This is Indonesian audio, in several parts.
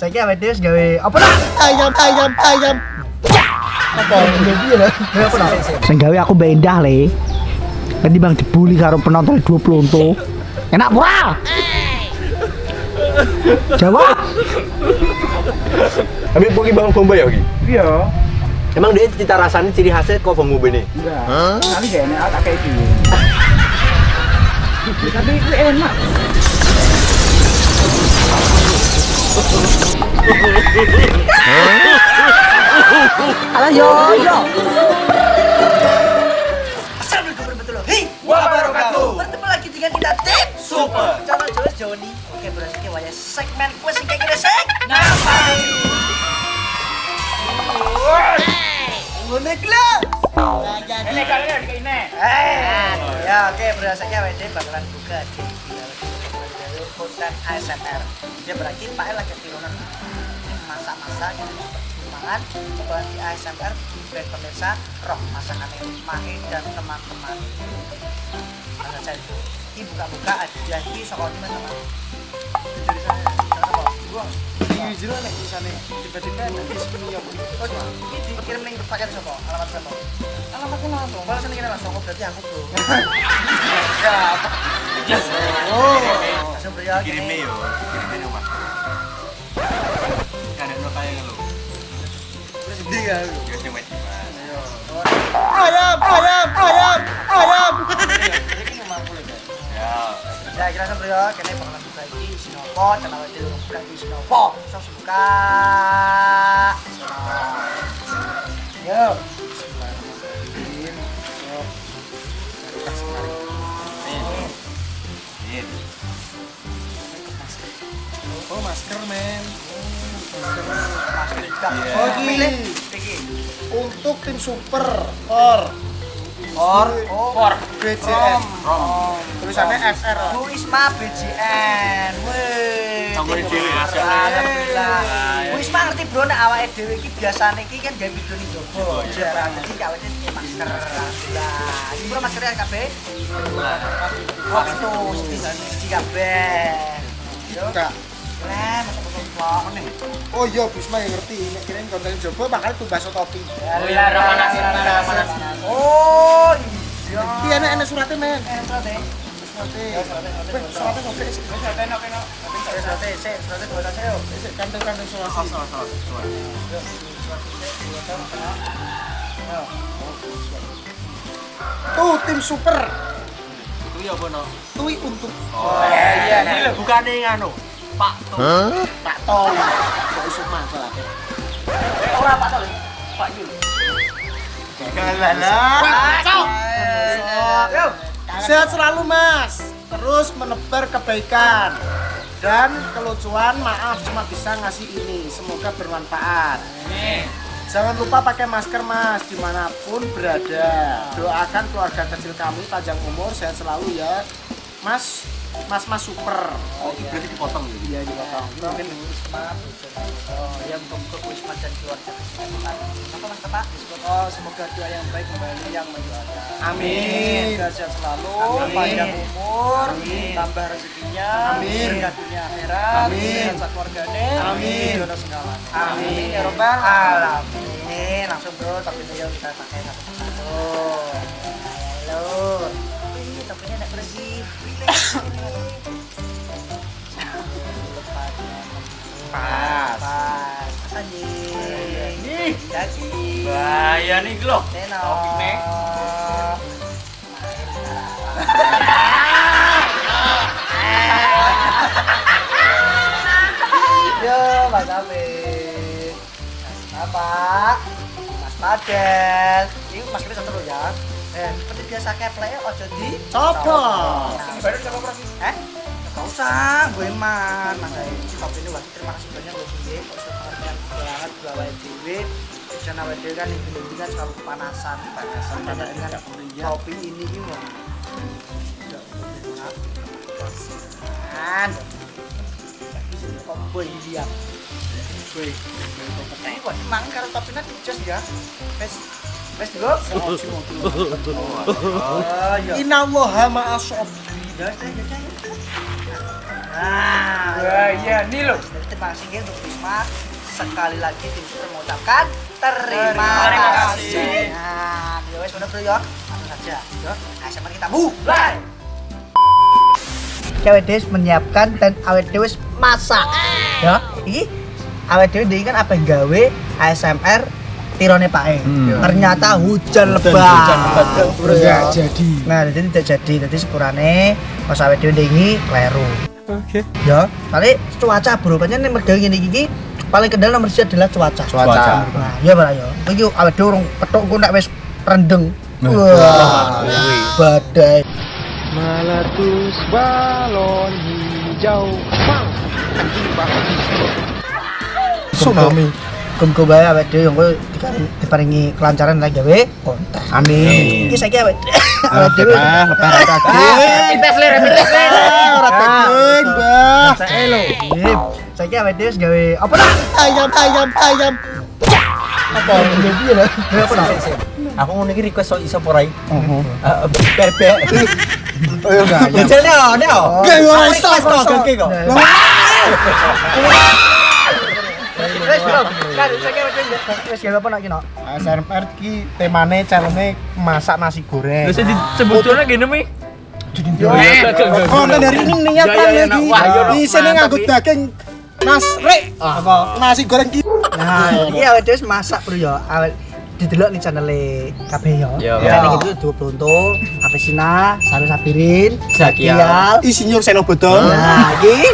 Saiki awake dhewe gawe apa nak? Ayam. Apa piye lho? Apa nak? Sing gawe aku mbak Endah le. Nanti bang dibully karo penonton 20 untuk. Enak pura? Jawab. Ambil pergi bang Bombay ya, Ki? Iya. Emang dia cita rasanya ciri khasnya kok bang Bombay nih? Enggak. Kali gak enak tak kayak gitu. Tapi itu enak. Alah yo. Assalamualaikum warahmatullahi wabarakatuh. Bertemu lagi dengan kita tim Super. Channel Jones Joni. Oke, berarti kita waya segmen kuis sing kayak sek. Napa? Ngene kelas. Ini kalian di kene. Ya oke, berasanya WD bakalan buka di konten ASMR. Dia berarti Pak El lagi tirunan masak-masak gitu. Makan buat di ASMR dan pemirsa roh masakan Mahe dan teman-teman. Ada saya ini buka-buka aja di sekolah teman-teman. Jadi saya gua di jero nek bisane tiba-tiba nanti sepenuhnya oh ini dikirim ning paket sapa alamat sapa alamatnya langsung kalau seneng langsung berarti aku bro ya apa oh langsung bro ya Kirimnya rumah. Kadang no kayak lu. terus sedih ya aku Dia sih wajib. Ayam. Ya. ya kira langsung bro ya kene bakalan buka iki Sinopo channel itu buka di Sinopo langsung buka yo Oh, masker men. Iya. Oh, gini. Untuk tim super or BJN. Tulisannya FR. Bu Isma BJN. Wih. Tanggung dhewe asline. Alhamdulillah. Bu Isma ngerti bro nek awake dhewe iki biasane iki kan gawe video ning jowo. Iya. Jadi awake dhewe masker. Alhamdulillah. Iki bro maskernya kabeh. Wah, itu siji kabeh. Yo. Enggak. Lah, masuk vlog nih. Oh iya, Bisma yang ngerti. Nek kirain konten coba bakal tuh bakso topi. Oh iya, panas. Oh iya. Iya, enak suratnya men. Suratnya. Suratnya ngopi sih. Suratnya dua tas yo. Kandung surat. Tuh tim super. Itu ya apa no? Tui untuk Oh iya. Ini lho bukane nganu. Pak Tom. Pak Tom. Kok iso masalah. Ora Pak Tol. Pak Yul. Yo. Sehat selalu Mas. Terus menebar kebaikan dan kelucuan. Maaf cuma bisa ngasih ini. Semoga bermanfaat. Jangan lupa pakai masker Mas dimanapun berada. Doakan keluarga kecil kami panjang umur, sehat selalu ya Mas super. Oh, berarti dipotong ya? Iya dipotong. Mungkin Wisma, ya untuk Wisma dan keluarga. Apa mas Pak? Oh, semoga doa yang baik kembali yang mendoakan. Amin. Semoga sehat selalu, Amin. panjang umur, Amin. tambah rezekinya, Amin. berkah dunia akhirat, Amin. sehat keluarganya, Amin. jodoh segala. Amin ya robbal alamin. Langsung bro, topinya yuk kita pakai satu-satu. Halo. Ini topinya nak bersih. Pas. Anjing. Jadi. Bahaya nih lho. Topiknya. Yo, Mas Afif. Apa? Mas Padel. Ini maskernya satu dulu ya. Seperti biasa keplek ojo di Copot. baru coba proses. Gak usah, gue man. Mas Ayi, top ini waktu terima kasih banyak buat gue. Kok sudah pengertian banget gue awal dewe. Jangan awal dewe kan ini kan selalu kepanasan. Dan dengan topi ini gimana? Kan. Komboy dia. Boy. Ini buat mang karo topinya dijos ya. Wes dulu. Innallaha ma'as-sabirin. Ya. Nah, iya, nih lo. jadi terima kasih untuk Risma. Sekali lagi tim Super mengucapkan terima kasih. Nah, ya wes bener bro ya. Langsung saja, yo. ASMR kita mulai. Awet Dewi menyiapkan dan awet Dewi masak. Ya, ini awet Dewi kan apa gawe ASMR tirone Pak E. Ternyata hujan lebat. Bro ya. jadi. Nah, jadi tidak jadi. Jadi sepurane pas awet Dewi ini kleru. Oke. Ya, kali cuaca bro, banyak nih mergawe ngene iki paling kendal nomor 1 adalah cuaca. Nah, ya Pak ya. Iki awet Dewi urung petuk ku nek wis rendeng. Wah, badai. Meletus balon hijau. Bang. Tsunami. Muga bae awet dhewe engko diparingi kelancaran lagi gawe konten. Amin. Iki saiki awet dhewe. Lebaran kaki. Pintes le, pintes le. Ora tegun, Mbah. Saya lo. Saiki awet dhewe gawe apa nak? Ayam. Apa? Piye lho? Apa nak? Aku ngono iki request iso apa rai? Bebek. Oh enggak. Jajane ono. Gak ora iso kok gengke kok. Wes bro. Kan saiki awet dhewe wis gawe apa nak ki nak? ASMR ki temane challenge masak nasi goreng. Wis disebutane ngene mi. Konten dari ini niatan Ya, lagi. wah, yo, Di sini nganggo daging apa? Nasi goreng ki. Nah, iki awet dhewe masak bro ya. Awet didelok nih channel kabeh ya. Channel itu 2 Plonto, Avesina, Saru Sabirin, Zakial, Insinyur Seno Bodong. Nah, iki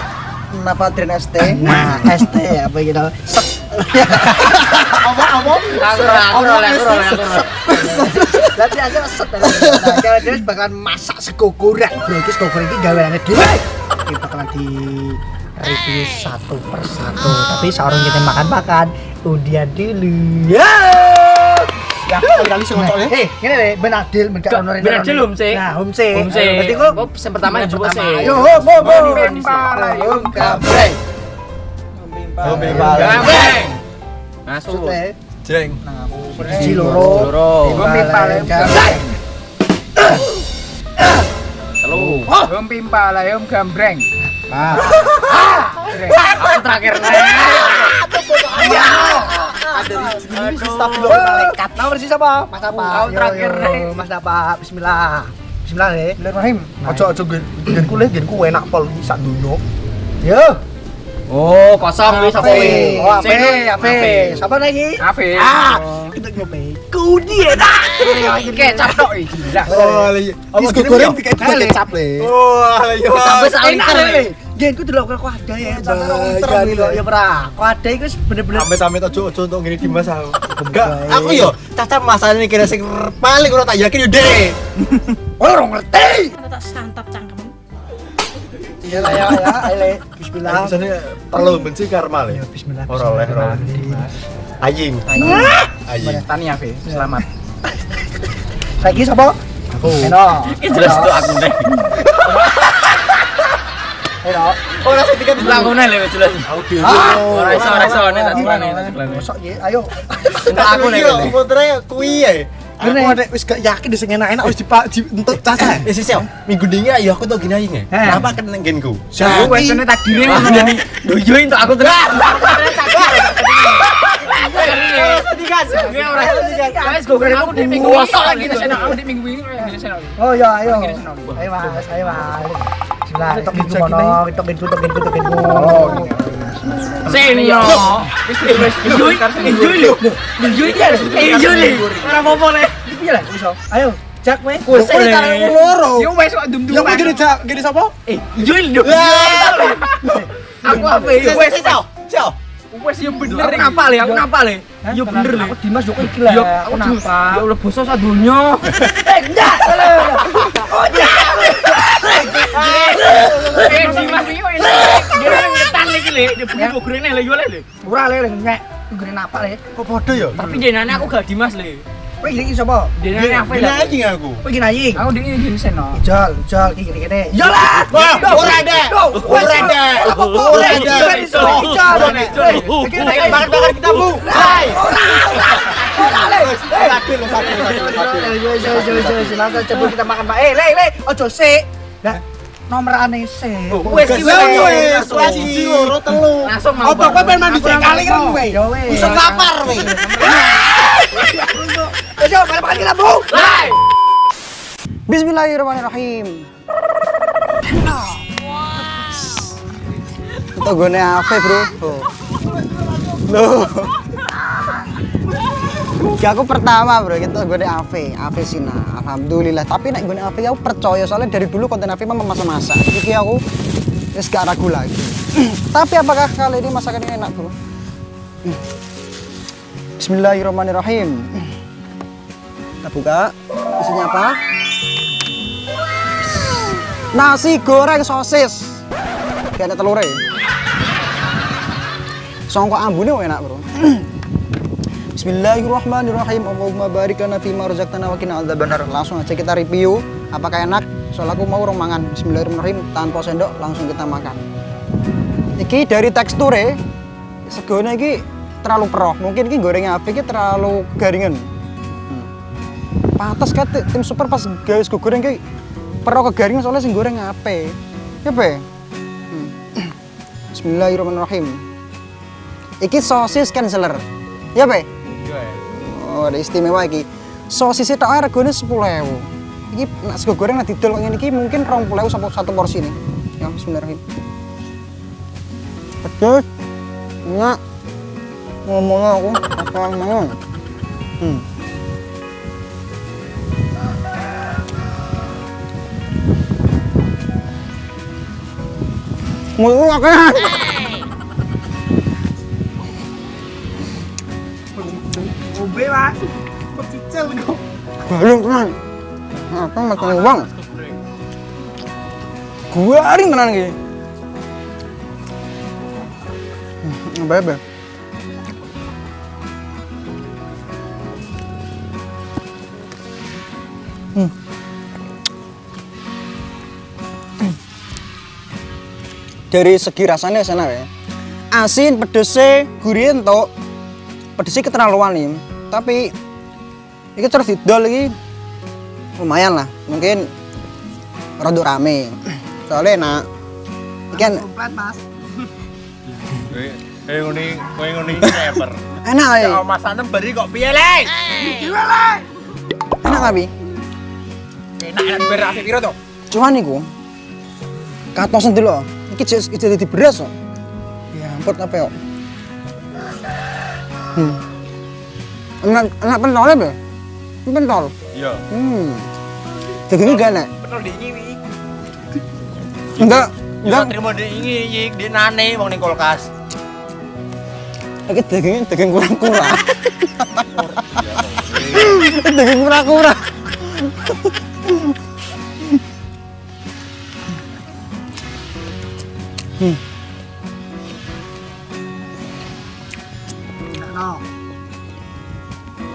Napa Tren ST. Nah, ST apa gitu. Apa? Aku roleh. Berarti aja set. Nah, dia bakalan masak sego goreng. Bro, iki sego goreng iki gaweane dhewe. Iki bakalan di review satu persatu. Tapi seorang kita makan undian dulu. Ya. Ya, kali sing ngocok le. Ngene le, ben adil, ben gak ono rene. Ben adil, Om C. Nah, Om C. Om C. Berarti kok Yang pertama yang coba C. Ayo, Om Kambreng. Kambreng. Masuk. Jeng. Siji loro. Om Pimpal. Telu. Om Pimpal, Om Gambreng. Aku terakhir nih. Stop dulu malaikat. Nomor sisa apa? Mas apa? Aku terakhir nih. Mas apa? Bismillah. Bismillah le. Bismillahirrahim. Ojo genku enak pol iki sak donya. Yo. Oh, kosong wis apa wis? Oh, ape. Siapa lagi? Afif. Kita nyobain. Kudi enak. Kecap tok iki. Lah. Oh, iya. Sego goreng dikai kecap le. Wah, iya. Sampai sak liter le. Gen ku delok kok ada ya. Ya ora. Kok ada iku bener-bener Amit-amit ojo untuk ngene Dimas aku. Enggak, aku yo caca masalahnya kira sing paling ora tak yakin yo Dek. ora ngerti. tak santap cangkem. Ya, ayo. Bismillah. Bisane perlu benci karma le. Bismillah. Ora oleh. Aying. Aying. Tani Afif, selamat. Saiki sapa? Aku. Eno. Iki jelas tuh aku nih. Eno. Ora sing tiket lakone le jelas. Aku dhewe. Ora iso nek tak celane. Mosok ye, ayo. Untuk aku nih. Putre kuwi ya. Gini. Aku ada wis gak yakin wis enak-enak wis dientuk caca. Wis yo. Minggu dingi ya aku tau gini aja. Kenapa kan nang genku? Aku wis kene takdire Aku ngono. jadi doyo untuk aku terus. Guys, gue kira aku di minggu ini lagi di sana. Aku di minggu ini lagi di sana. Oh ya, ayo. Ayo Mas, ayo Mas. Bismillah, tok gitu mono, tok gitu. Seno. Enjoy. Ora apa-apa le. Piye lah iso? Ayo, jak kowe. loro. Yo wes kok dum-dum. Ya kuwi gini sapa? Enjoy lho. Aku apa wes Ciao. wes yo bener. Aku napa le? Yo bener le. Aku Dimas yo iki lah. Yo Aku napa? Ya Allah bosok sadonya. Enggak. Oh, Dimas iki kok ini. Dia ngetan iki le. Dia punya gorengnya le yo le. ora le nyek. Ngene napa le? Kok padha ya? Tapi jenane aku gak Dimas le. Kowe iki sapa? Jenane apa Gini le? anjing aku. Kowe iki naying. Aku di ini seno. Jol iki kene. Ya lah. Ora ada. Bakar kita bu. Langsung cepet kita makan Pak. Le, ojo sik. Nah, nomor aneh sih. Wes iki Wes, kelas 1 loro telu. Langsung mau. Apa kowe pengen mandi sekali kan kowe? Ya wes. Bisa lapar kowe. Wes yo, pada pagi lah, Bu. Lai. Bismillahirrahmanirrahim. Itu gue Ave bro. Loh. Gak aku pertama bro, gitu gue Ave Sina. Alhamdulillah. Tapi nek gue Ave aku percaya soalnya dari dulu konten Ave memang masak-masak. Iki aku wis gak ragu lagi. Tapi apakah kali ini masakannya enak bro? Bismillahirrahmanirrahim. Kita buka. Isinya apa? Nasi goreng sosis. Kayak ada telurnya. Songkok ambune enak, Bro. Bismillahirrahmanirrahim. Allahumma barik lana fima razaqtana wa qina adzabannar. Langsung aja kita review apakah enak. Soalnya aku mau mangan. Bismillahirrahmanirrahim, tanpa sendok langsung kita makan. Iki dari teksturnya segone iki terlalu peroh. Mungkin iki gorengnya Ave iki terlalu garingan. Pantes kan tim super pas guys goreng iki perlu kegaringan soalnya sing goreng apa? Ya pe? Bismillahirrahmanirrahim. Iki sosis canceler. Ya pe? Oh, ada istimewa iki. Sosisnya tak regane 10.000. Iki nak sego goreng nak didol kok ngene iki mungkin 20.000 sampai satu porsi nih. Ya bismillahirrahmanirrahim. Pedes. Enak. Ngomongnya aku apa ngomong. Mulu akeh. Obe Pak. Pecicil kok. Balung tenan. Apa makan uang? Guaring tenan iki. Bebe. Dari segi rasanya sana ya. Asin, pedesnya, gurih entuk. Pedesnya keterlaluan nih. Tapi ini terus didol lagi lumayan lah. Mungkin rada rame. Soalnya enak. Ikan Komplit, Mas. Kowe ngene iki ceper. enak ya. Ya masane beri kok piye, Le? Enak tapi. Enak berasi piro to? Cuman niku katosen dulu. Iki jadi di beras kok. Ya ampun apa yo. Enak pentolnya be? Ini pentol. Iya. Dagingnya gak enak. Betul di iki. Enggak. Enggak terima di iki di nane wong ning kulkas. Iki daging kurang-kurang. Daging kurang-kurang.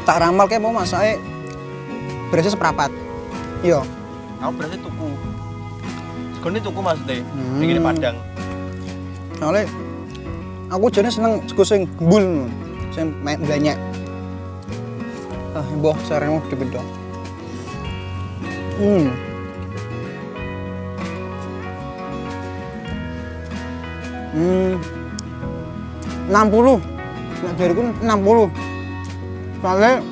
Tak ramal kayak mau masaknya berasnya seprapat. Iya. Aku berarti tuku. Segone tuku maksudnya. Iki Padang. Soalnya aku jadi seneng sego sing gembul, sing banyak. Mbah sareng mau dibedong. 60. Nek jariku 60. Soalnya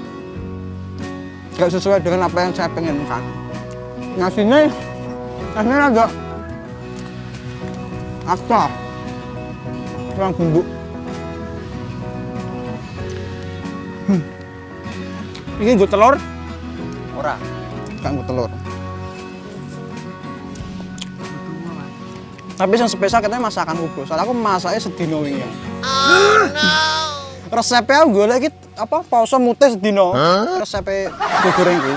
gak sesuai dengan apa yang saya pengen kan. Nasinya agak apa? Kurang bumbu. Ini gue telur? Ora. Kan gue telur. Tapi yang spesial katanya masakan bro. Soalnya aku masaknya sedino wingi. Oh no. Resepnya aku gue lagi apa? Pausa mute sedino. Resepnya gue goreng gue.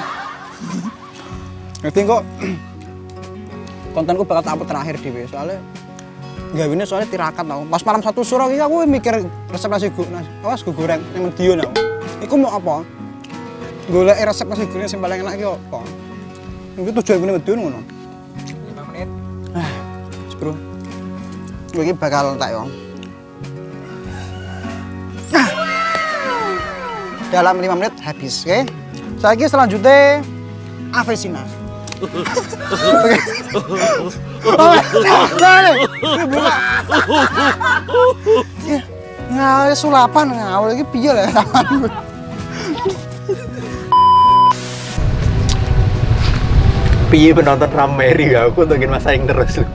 Nanti kok kontenku bakal tak upload terakhir di soalnya nggak ini soalnya tirakat tau. Pas malam satu sore ini aku mikir resep nasi goreng yang dia tau. Iku mau apa? Golek resep nasi goreng yang paling enak iki apa? Itu tujuan gue medun ngono. 5 menit. Bro, gue ini bakal tak yo. Dalam 5 menit habis, oke? Saya selanjutnya Ave Sina. Ngawal sulapan ngawal iki piye lho sampean. Piye penonton Rameri ya, aku untuk masaing terus lu.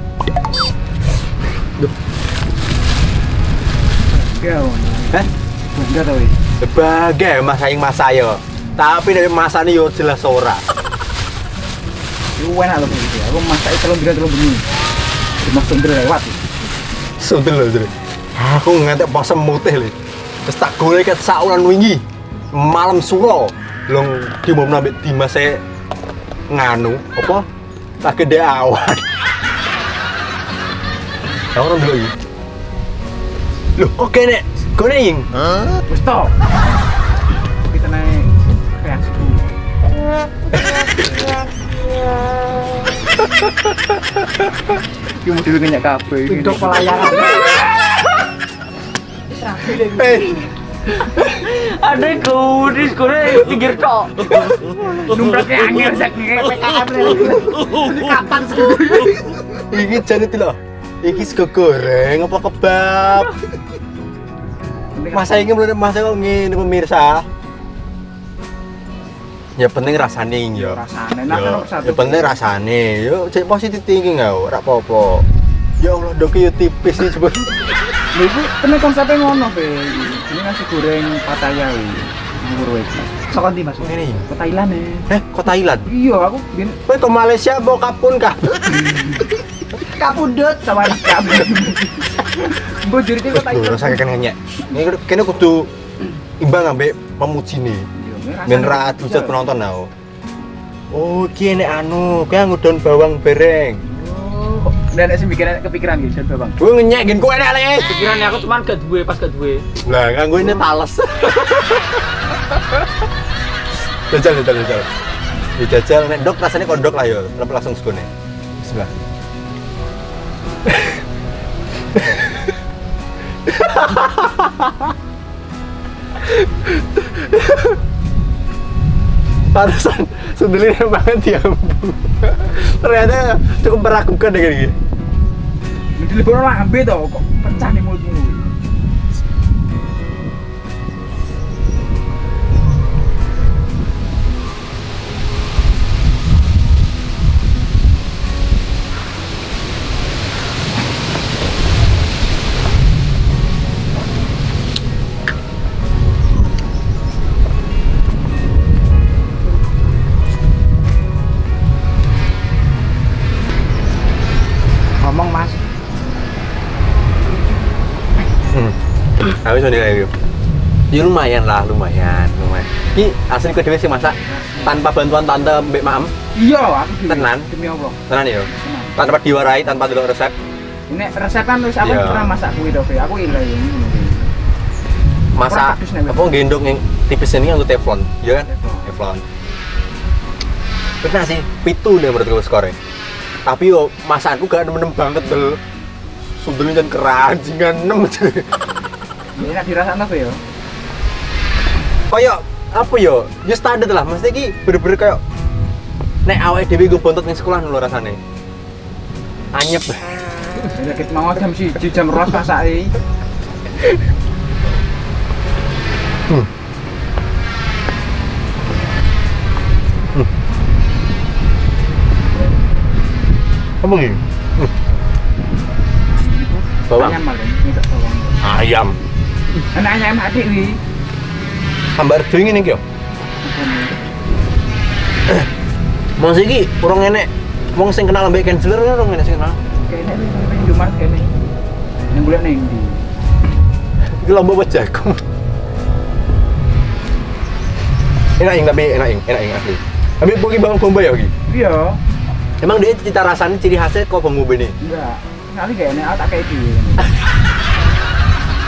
Hah? Enggak tahu. Sebagai masaing masa yo. Tapi dari masa ini yo jelas ora. Iku enak lho iki. Aku masak telung bengi. Dimaksud lewat. Sundel lho, Dre. Aku ngantek pasem mutih lho. Terus tak golek ket saulan wingi. Malam suro. Long diumumna mbek Dimas e nganu apa? Tak gede awan. Ya orang dulu iki. Loh, kok kene? Kene ing? Wis to. Kita naik reaksi. Ki model ngenyak kabeh iki. Untuk pelayaran. Ada kudis pinggir tok. Numpraknya angin saking PKM ini kapan sih? Iki jane lho. Iki sego goreng apa kebab? Masa ini belum masa kok ngene pemirsa. Ya penting rasane yo. Rasane nak nomor satu. Ya penting rasane. Yo cek positif thinking enggak ora apa-apa. Ya Allah, dok yo tipis sih coba. Lha iku tenan konsepnya ngono, Be. Ini nasi goreng Pattaya iki. Nggur iki. Saka ndi Mas? Ngene iki. Ke Thailand e. Kok Thailand? Iya, aku bin Kowe ke Malaysia apa kapun kah? kapundut sama anak kamu. Mbok juri ke Thailand. Ora sakit ngenyek. Ini kene kudu imbang ambek pemujine. Men ra dijat penonton now. Oh, iki nek anu, kowe ngudon bawang bereng. Oh, nek sing kepikiran gitu, Bang. Gue ngenyek gen kowe enak le. Pikirannya aku cuman gak duwe, pas gak duwe. Lah, kanggo ini tales. Jajal. Dijajal nek dok rasanya kondok lah yo. Langsung segone. Bismillah. Pantesan sundelnya banget ya Bu. Ternyata cukup meragukan dengan gini. Di leboro lambe to kok pecah ning mulutmu. Ngomong Mas. Aku sudah nilai ya lumayan. Ini asli kedua sih masak tanpa bantuan tante mbak mam. Iya, aku dhewe. Tenan? Demi Allah. Tenan ya? Tenan. Tanpa diwarai, tanpa dulu resep. Ini resepan wis aku Iya. pernah masak kuwi to, Be. Aku ilang ya. Masak Kurang pedes nih, Beb. apa gendong yang tipis ini nganggo teflon, ya kan? Teflon. Pernah sih, pitu deh menurut gue skornya. Tapi yo masakanku gak nemen banget bel. Sundelnya dan keranjingan nem. Ini nak dirasakno to ya. Kayak apa yo? Ya standar lah, mesti iki bener-bener kayak nek awake dhewe go bontot ning sekolah lho rasane. Anyep. Ya ket mau jam 1 jam 2 masake. Apa ini? Bawang. Ayam malah ini tak bawang. Ayam. Anak ayam adik wi. Sambar dingin iki yo. Mau iki urung enek wong sing kenal mbek Kenjeler urung enek sing kenal. Kene ning Indomaret kene. Ning golek ning ndi? Iki lomba buat jagung. Enak asli. Tapi bagi bawang bombay ya iki. Iya. Emang dia cita rasanya ciri khasnya kok bawang bombay ini? Enggak. Kali gak enak tak kayak dhewe.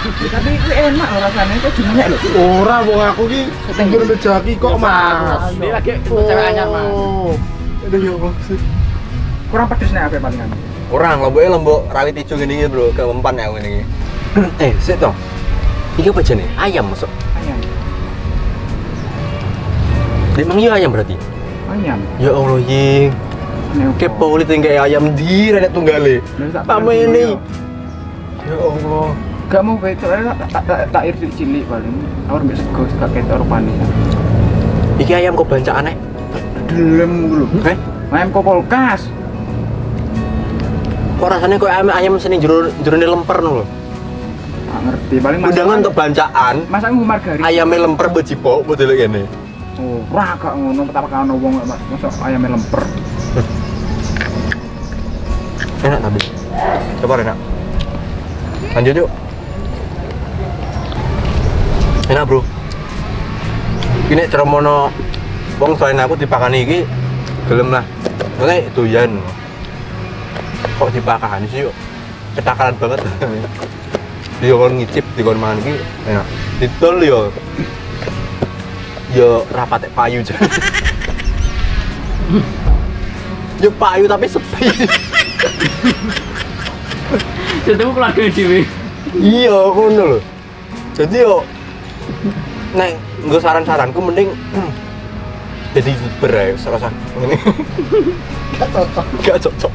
Tapi itu enak loh rasanya, itu gimana loh? Ora wong aku ki setengger rejeki kok Mas. Ini lagi cewek anyar Mas. Aduh ya Allah. Kurang pedes nih apa palingan? Orang lombok rawit ijo ngene iki, Bro. Gak mempan ya ngene iki. Sik to. Iki apa jenenge? Ayam masuk. Ayam. Emang iya ayam berarti? Ayam. Ya Allah, Ying. Kepo li tinggal ayam di renek tunggale. Apa ini? Ya Allah. Gak mau kayak soalnya tak ir cilik paling. Awar mbek sego gak ketok rupane. Iki ayam kok bancaan aneh. Delem lho. Ayam kok kulkas. Kok rasanya kok ayam seni jerone lemper lho. Gak ngerti paling Undangan untuk bancaan. Masak nggo margarin. Ayamnya lemper bejipok modele kene. Oh, ora gak ngono pertama kali ono wong masak ayam lemper. Enak tapi. Coba enak. Lanjut yuk. Enak bro. Ini ceromono wong selain aku dipakani iki gelem lah. Oke, doyan. Kok dipakani sih yuk? Ketakaran banget. Dia kon ngicip dikon mangan iki enak. Didol yo. Yo rapatek payu jan. Yo payu tapi sepi. Jadi aku keluarga dhewe. Iya, ngono lho. Jadi yo nek nggo saran-saranku mending jadi youtuber ae serasa ngene. Gak cocok.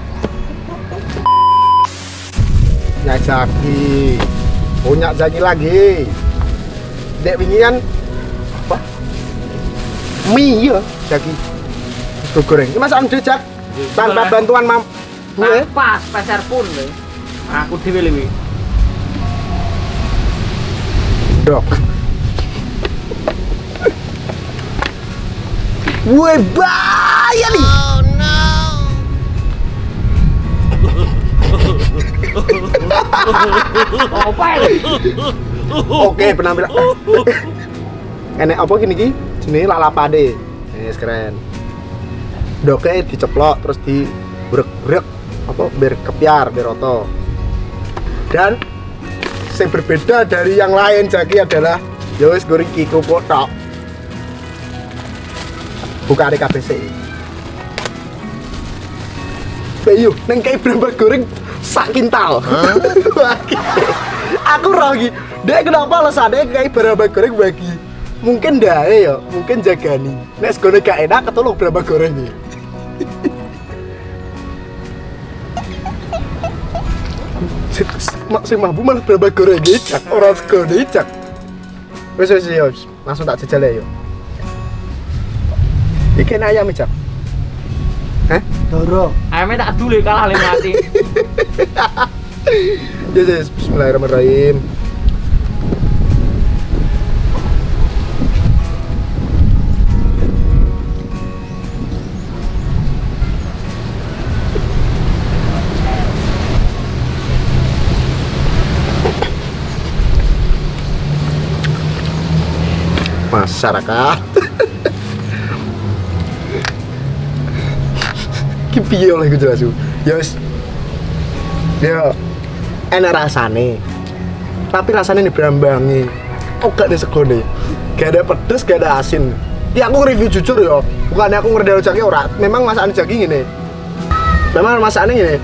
Ya Jaki. Punya Jaki lagi. Dek wingi kan apa? Mie ya Jaki. Terus goreng. Ini masakan dhewe Jak. Tanpa bantuan gue. Pas pasar pun lho. Aku dhewe lho. Dok. Woi bahaya nih. Oh no. Oke, penampilan. Enek apa gini ki? Jenenge lalapade. Ini keren. Doke diceplok terus di brek apa biar kepiar, biar roto. Dan yang berbeda dari yang lain Jaki adalah ya wis goreng kiko tok. Buka di KBC. Bayu, neng kayak berapa goreng sak kintal. Aku lagi. Dia kenapa alasannya kayak berapa goreng bagi? Mungkin dah ya, mungkin jagani. Nek segone gak enak ketolong berapa gorengnya. Si Mahbu malah berapa goreng ngecak, orang segone ngecak. Wes langsung tak jajal ya. Iki ayam ngecak. Hah? Doro. Ayamnya tak dulu kalah le mati. Yes, bismillahirrahmanirrahim. Masyarakat. Ki piye oleh gue jelas. Ya wis. Ya enak rasane. Tapi rasanya ini berambangi. Oh gak ada segone. Gak ada pedes, gak ada asin. Ya aku review jujur ya. Bukannya aku ngerdel Jaki ora. Memang masakan Jaki ngene. Memang masakannya ngene.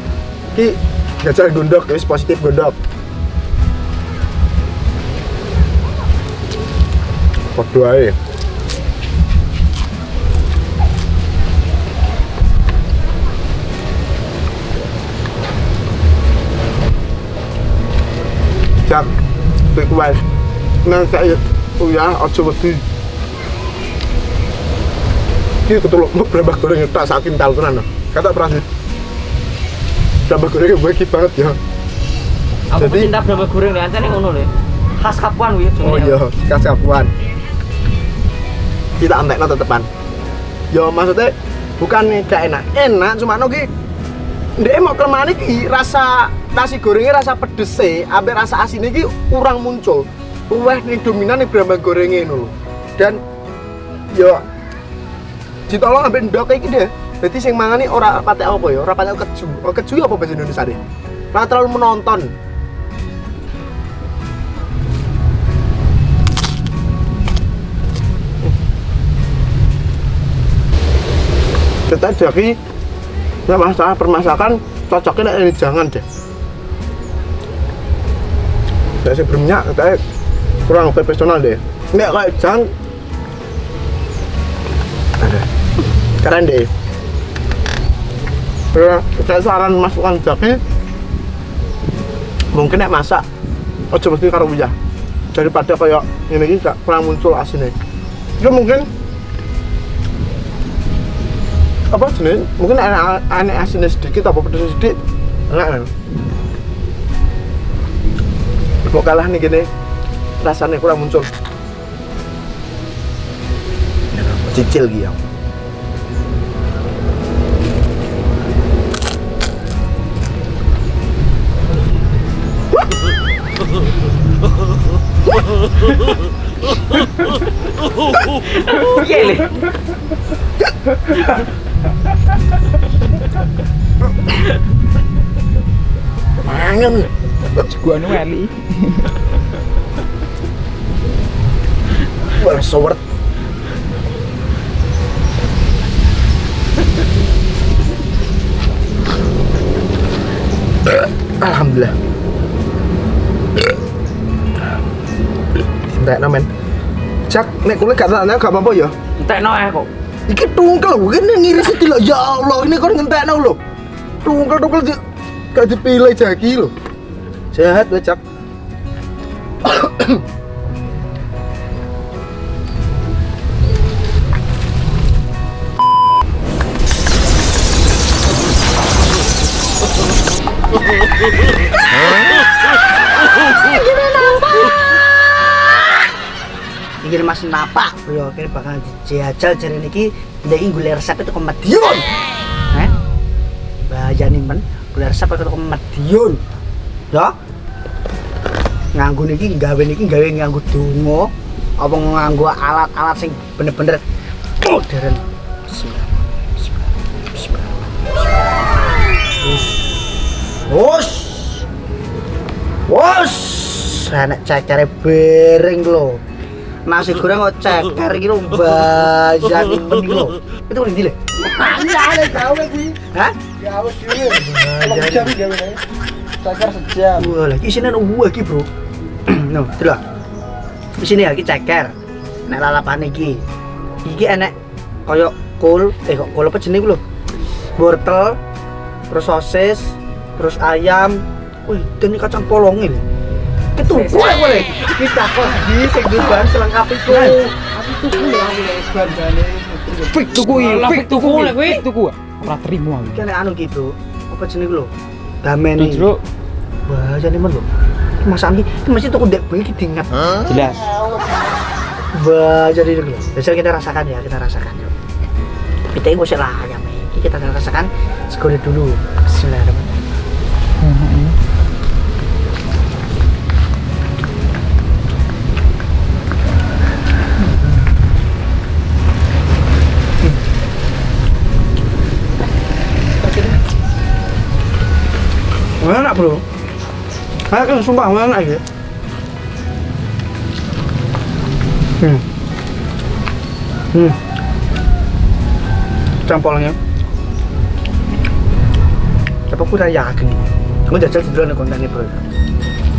Ki gajah gondok, wis positif gondok. Podo ae. Jak, tek wis. Nang saya ya aja wedi. Ki ketuluk berambah goreng tak sak kintal tenan. Kata perasi. Berambah goreng bagi banget ya. Aku pecinta berambah goreng nek antene ngono lho. Khas Kapuan kuwi jenenge. Oh iya, khas Kapuan. Kita antekno tetepan. Ya maksudnya bukan gak enak, enak cuma no ki ndek mau kelemahan iki rasa nasi gorengnya rasa pedes ambek rasa asin iki kurang muncul. Luweh ning dominan ning brambang gorenge ngono lho. Dan ya ditolong ambek ndok iki deh. Dadi sing mangani ora patek apa ya, ora patek keju. Oh, keju apa bahasa Indonesia deh? Ora terlalu menonton. Kita Jaki ya masalah permasakan cocoknya ini jangan deh. Saya sih berminyak, kayak kurang profesional deh. Nek kayak jangan ada keren deh. Ya, saya saran masukkan jaki. Mungkin nek masak aja mesti karo uyah. Daripada kayak ini iki gak kurang muncul asinnya. Ya mungkin apa jenis? Mungkin aneh asinnya sedikit apa pedas sedikit. Enak kan? Kok kalah nih gini rasanya kurang muncul. Cicil gitu ya. Gile. Mangan. Gua anu weli. Wah, sowert. Alhamdulillah. Entekno men. Cak, nek kowe gak tak gak apa-apa ya. Entekno kok. Iki tungkel lho, kene ngiris iki lho. Ya Allah, ini kon ngentekno lho. Tungkel gak dipilih jaki lho. Jahat wae, Cak. Iki Mas Napa, bro, kene bakal dijajal jare niki ndek golek resep itu ke Madiun. Heh. Bahayane men, golek resep itu ke Madiun. Ya. Nganggo niki gawe nganggo donga apa nganggo alat-alat sing bener-bener modern. Bismillah. Wos, enak cekere bereng lho. Nasi goreng kok ceker iki lho mbajani men iki lho. Itu ndi le? Ada gawe kuwi. Hah? Gawe dhewe. Kalau jam gawe nek. Ceker sejam. Wah, lagi isine uwu iki, Bro. No, delok. Isine iki ceker. Nek lalapane iki. Iki enek kaya kol, kok kol apa jenenge lho? Wortel, terus sosis, terus ayam. Wih, ini kacang polongin. Ketuku ya boleh. Kita kok di sing bahan selengkap itu. Aku tuku ya wis bandane. Fik tuku lek kuwi. Tuku ora trimo aku. Iki nek anu ki, Bro. Apa jenenge lho? Damen iki. Bro, Wah, jane men lho. Masakan iki mesti tuku ndek bengi diingat. jelas. Wah, jadi lho. Besok kita rasakan ya, kita rasakan yuk. Kita ini usah lah ayam ini. Kita rasakan segede dulu. Bismillahirrahmanirrahim. Enak, Bro. Kayak kan sumpah enak ya. Campolnya. Tapi aku udah yakin. Kamu jajal dulu nih kontennya, Bro.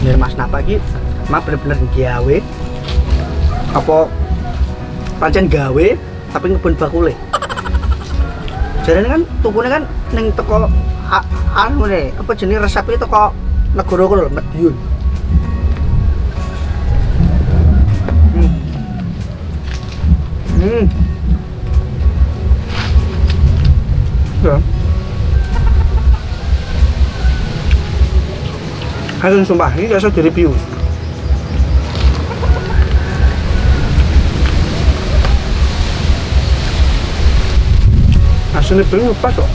Dari Mas Napa iki, Mas bener-bener gawe. Apa pancen gawe tapi ngebun bakule. Jarane kan tukune kan ning teko anu ne, apa jenis resep itu teko negara kono lho, Madiun. Ya. Hasil sumpah, ini gak usah di-review. Hasilnya belum pas kok.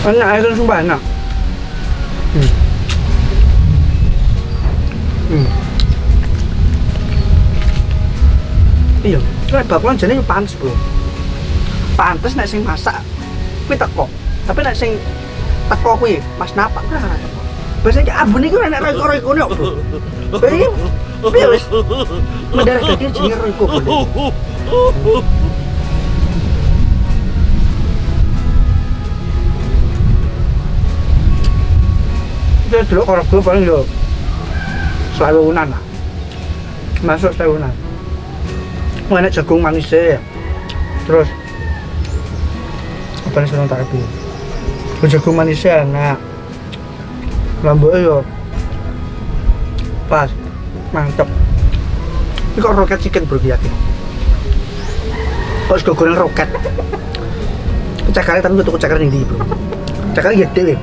Enak, hasil sumpah enak. Iya, lek bakulan jane pantes, Bro. Pantes nek sing masak kuwi teko. Tapi nek sing teko kuwi Mas Napa kuwi ora teko. Biasane ki abune kuwi nek reko-rekone kok, Bro. Piye wis mendadak dadi jenenge reko. Dia dulu orang gue paling yo selawunan lah, masuk selawunan. Enak jagung manis ya, terus apa nih seneng tak piye jagung manisnya enak lamboknya yo pas mantep ini kok roket chicken bro yakin kok sego goreng roket cakarnya tapi tuh cakarnya ini bro cakarnya gede deh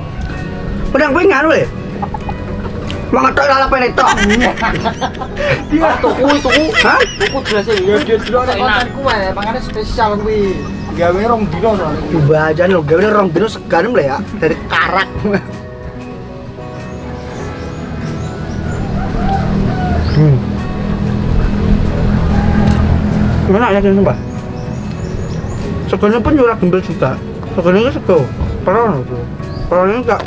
pedang gue nganu deh mau ngetok lalapan itu dia tuku hah? Aku biasa ya dia dulu ada kontenku ya, makanya spesial kuwi. Gawe rong dino soalnya. Coba aja lo, gawe rong dino segan lah ya dari karak. Enak ya sumpah. Segonya pun juga gembel juga. Segonya itu sego. Peron itu. Peron ini enggak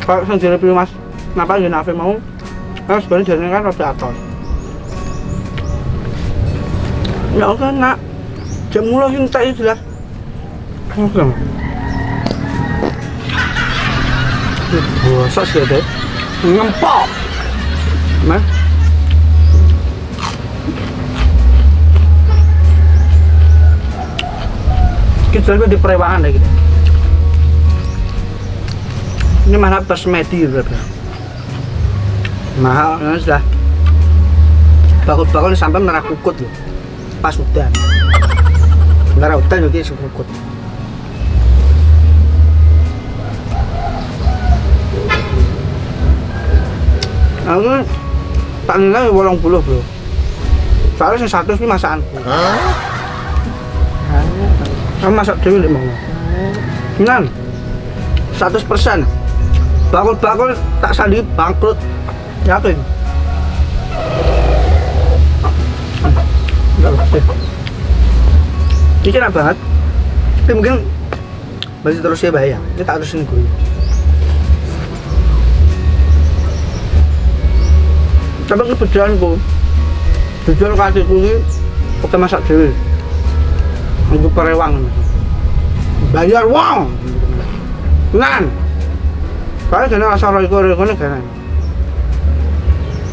kalau sendiri pilih mas. Kenapa ya Nafi mau? Karena sebenarnya jadinya kan rada atos. Ya oke nak. Jam mulai yang tak jelas. Oke. Bosak sih deh. Ngempok. Mas. Kita juga di perewangan lagi. Ini mana basmati berapa? Mahal, ya sudah. Bakul-bakul sampai merah kukut loh. Pas udan. Merah udan juga isi kukut. Aku tak nilai 80 bro. Soalnya yang 100 ini masakanku. Kamu masak dulu mau. Nan, 100%. Bakul-bakul tak sandi bangkrut. Yakin? Ini enak banget. Tapi mungkin masih terus ya bahaya. Ini tak terusin gue. Tapi kebetulanku, tujuan kasihku ini oke masak dulu. Aku perewang. Bayar uang. Nan. Kalau kena rasa roiko-roiko ini kena.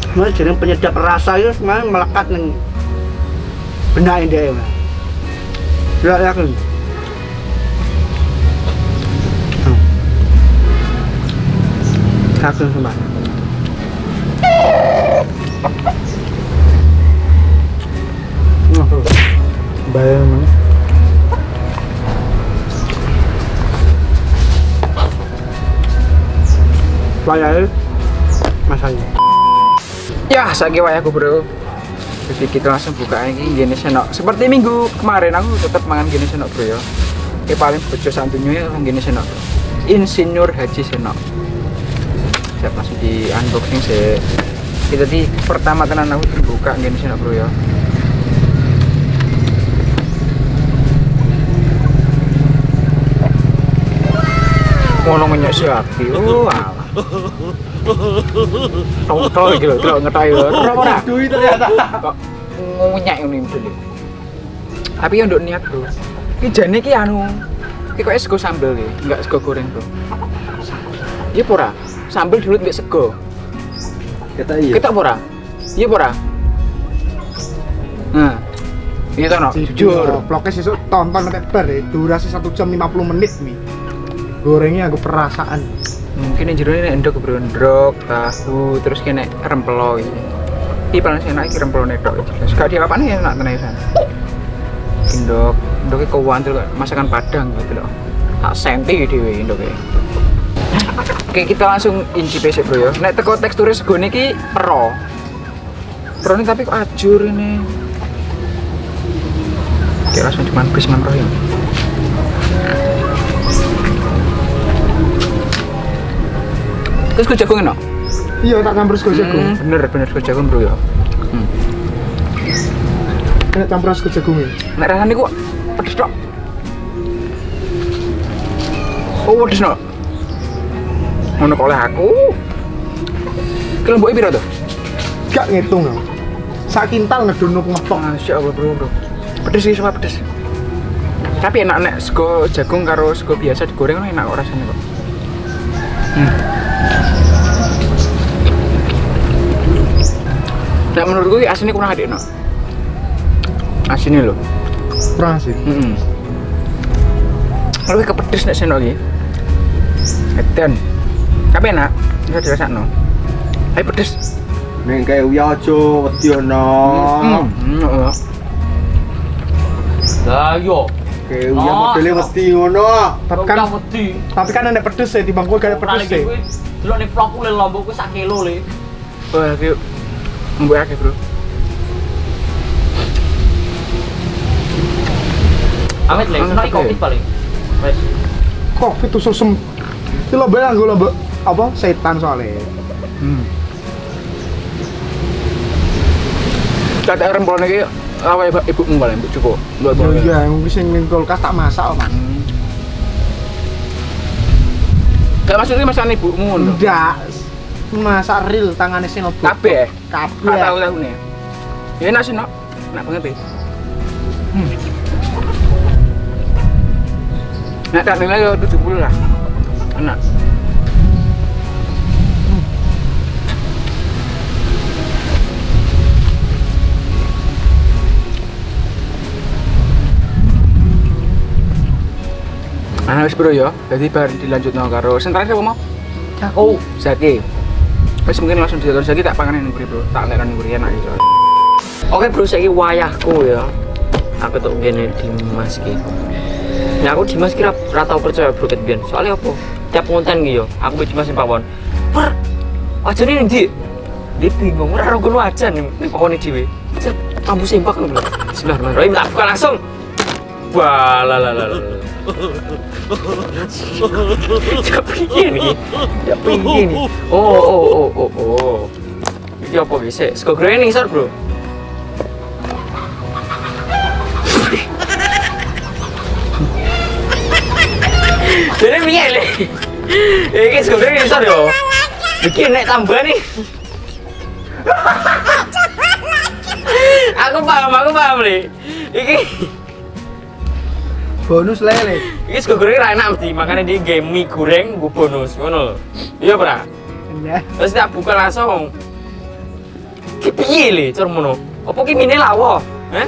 Nah, jadi penyedap rasa itu semuanya melekat nih benahin dia ya. Tidak yakin. Yakin sumpah. Bayar mana? Bayar masanya. Ya, saiki wayahku bro. Jadi kita langsung buka ini gini senok. Seperti minggu kemarin aku tetap mangan gini senok bro ya. Ini paling bojo santunya yang gini senok. Insinyur Haji Senok. Siap langsung di unboxing sih. Kita di pertama tenan aku buka gini senok bro ya. Ngono menyek siapi. Oh alah. Tong gitu, ngetai ora. Duit ternyata. Kok ngunyek ngene iki. Tapi yo nduk niat, Bro. Iki jane iki anu. Iki kok sego sambel iki, enggak sego goreng, Bro. Iya ora? Sambel dulu mbek sego. Kita ora? Iya ora? Nah. Iya to no, jujur. Vlognya sesuk tonton sampai bar ya. Durasi 1 jam 50 menit nih. Gorengnya aku perasaan. Mungkin yang jerone nek endok bro, endok, tahu, terus kene rempelo iki. Iki paling enak iki rempelone tok. Jelas gak diapane enak tenan isan. Endok, endoke kuwantul masakan Padang gitu loh. Tak senti dhewe endoke. Oke, kita langsung incip sih bro ya. Nek teko teksture segone iki pro. Pro ini tapi kok ajur ini. Oke, langsung cuman bismillahirrahmanirrahim. Terus jagung enak? Iya, tak campur sego jagung. Bener sego jagung bro ya. Nek campur sego jagung ya. Nek rasane kok pedes tok. Oh, pedes no. Ngono kok oleh aku. Ki lemboke piro to? Gak ngitung aku. Sak kintal ngedono ngepok. Masyaallah bro. Pedes sih semua pedes. Tapi enak nek sego jagung karo sego biasa digoreng enak kok rasane kok. Nah, menurutku asinnya kurang adek no. Asinnya loh. Kurang sih. Lebih ke pedes nek seno iki. Edan. Tapi enak, bisa dirasakno. Tapi pedes. Ning kae uya aja wedi ono. Lah yo. Kae uya modele wedi ngono. Tapi kan ada pedes ya, di bangku gak ada pedes ya. Delok ning vlogku le lombok ku 1 kilo le. Wah, yuk. Mbok akeh, Bro. Amit le, seneng kopi paling. Wes. Kopi tuh susem. Itu lo belang gue lo apa setan soalnya. Cak rempelone iki awake ibumu paling mbok cukup. Oh iya, yang bisa ning kulkas tak masak, Mas. Gak maksudnya masakan ibumu ngono. Enggak. Masak real tangane sino. Kabeh. Kabeh. Tahu-tahune. Ya enak sih, Nok. Enak banget, Nah, tak nilai yo 70 lah. Enak. Nah, wis bro ya. Jadi bar dilanjutno karo sentrale apa mau? Oh, Zaki. Wis mungkin langsung diatur Zaki tak panganin ning bro. Tak leran ning enak iki soalnya. oke bro, saiki wayahku ya. Aku tuh gini Dimas ki. Nah aku Dimas kira tau percaya bro ket biyen. Soalnya apa? Tiap konten ki yo, aku Dimas sing pawon. Per. Aja ning ndi? Dia bingung, ora ngono aja ning pawone dhewe. Cet, kamu sempak lho. Bismillahirrahmanirrahim. Tak buka langsung. Wah, la. Piye nih? Ya piye nih? Oh. Iki apa bisa? Sego goreng ning sor, Bro. Jadi piye le? Iki sego goreng ning sor yo. Iki nek tambah nih. Aku paham le. Iki Bonus lele. iki sego goreng ra enak mesti, makanya dia game mie goreng gue bonus, ngono lho. Iya, Pra? Ya. Terus tak buka langsung. Ki piye le cor mono? Apa ki mine lawo? Heh?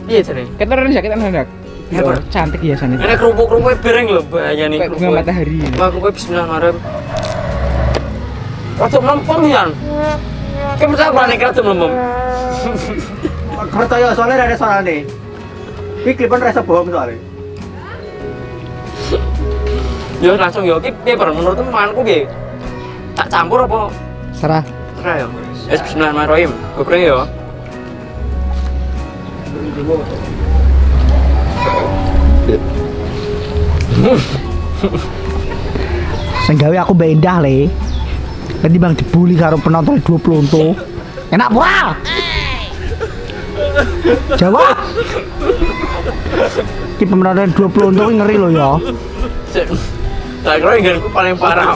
Piye jane? Keteran ya, keteran ya. Ya, Bro. Cantik ya sana. Ini kerupuk-kerupuk bereng lho bahayane Kayak bunga matahari. Wah, aku bismillahirrahmanirrahim. Rada mlempem yan. Ki percaya ora nek rada mlempem. Percaya soalnya ada soalnya. Iki klipan rasa bohong soalnya. Yo langsung yo ki piye Bro? Menurutmu manganku piye? Tak campur apa? Serah. Ora ya. Wis bismillahirrahmanirrahim. Goreng yo. Sing gawe aku mbak Endah le. Tadi bang dibully karo penonton 20 untu. Enak pura. Jawab. Ki penonton 20 untu ngeri lo ya. Tak kira inginku paling parah.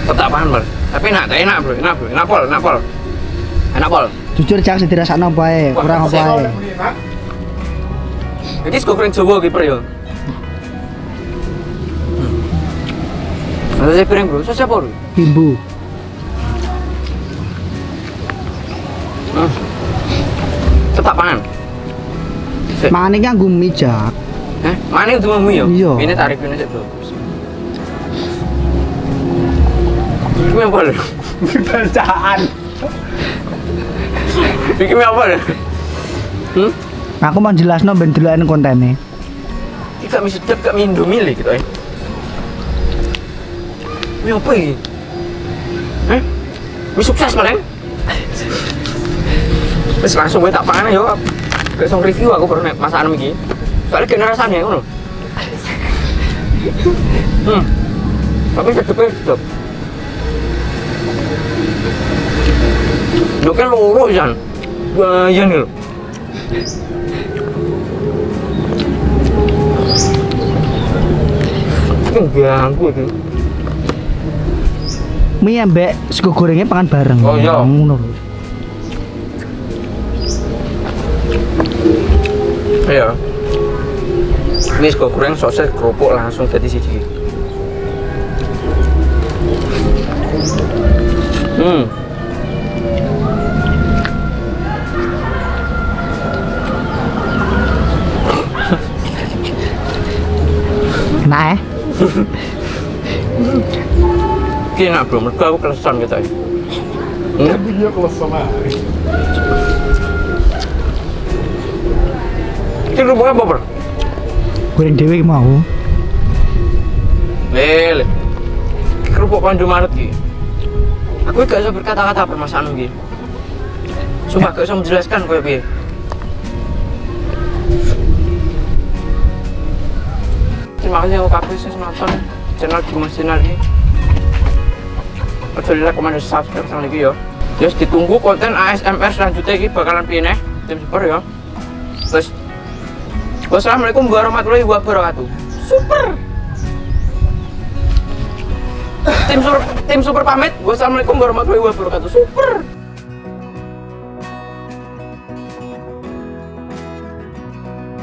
Tetap paham, Bro. Tapi enak bro, enak pol. Jujur jangan sedirasakno bae, kurang apa ae. Iki sego goreng Jawa ki, Bro, yo. Ada saya piring, Bro. Sos apa, Bro? Bimbu. Tetap pangan. Mangane ki nganggo mie jak. Mana itu mami yo? Iya. Ini tarifnya aja, Bro. Ini apa, Bro? Bacaan. Bikin apa, Bro? Aku mau jelasno ben delokane kontene. Iki gak mie sedap, gak mie Indomie gitu, Ini apa ini? Mie sukses paling. Wes langsung gue tak pangan yo. Gak song review aku baru masakan iki. Soalnya kena rasanya ngono. Tapi sedep. Doknya loro jan. Bayan lho. Ganggu itu. Mie ambek sego gorengnya pangan bareng. Oh, iya. Ngono lho. Iya. Ini sego goreng sosis kerupuk langsung jadi siji. Ki enak bro, mergo aku kelesan gitu ya. Iya kelesan ae. Ki kerupuknya apa bro? Goreng dewe iki mau. Lele. Kerupuk Pandu Maret ki. Aku gak bisa berkata-kata permasalahan iki. Sumpah gak bisa menjelaskan koyo piye. Terima kasih aku kabeh sing nonton channel Dimas Channel ini. Ojo like, comment, dan subscribe sama lagi ya. Terus ditunggu konten ASMR selanjutnya ini bakalan piye neh. Tim super ya. Terus wassalamualaikum warahmatullahi wabarakatuh. Super. Tim super pamit. Wassalamualaikum warahmatullahi wabarakatuh. Super.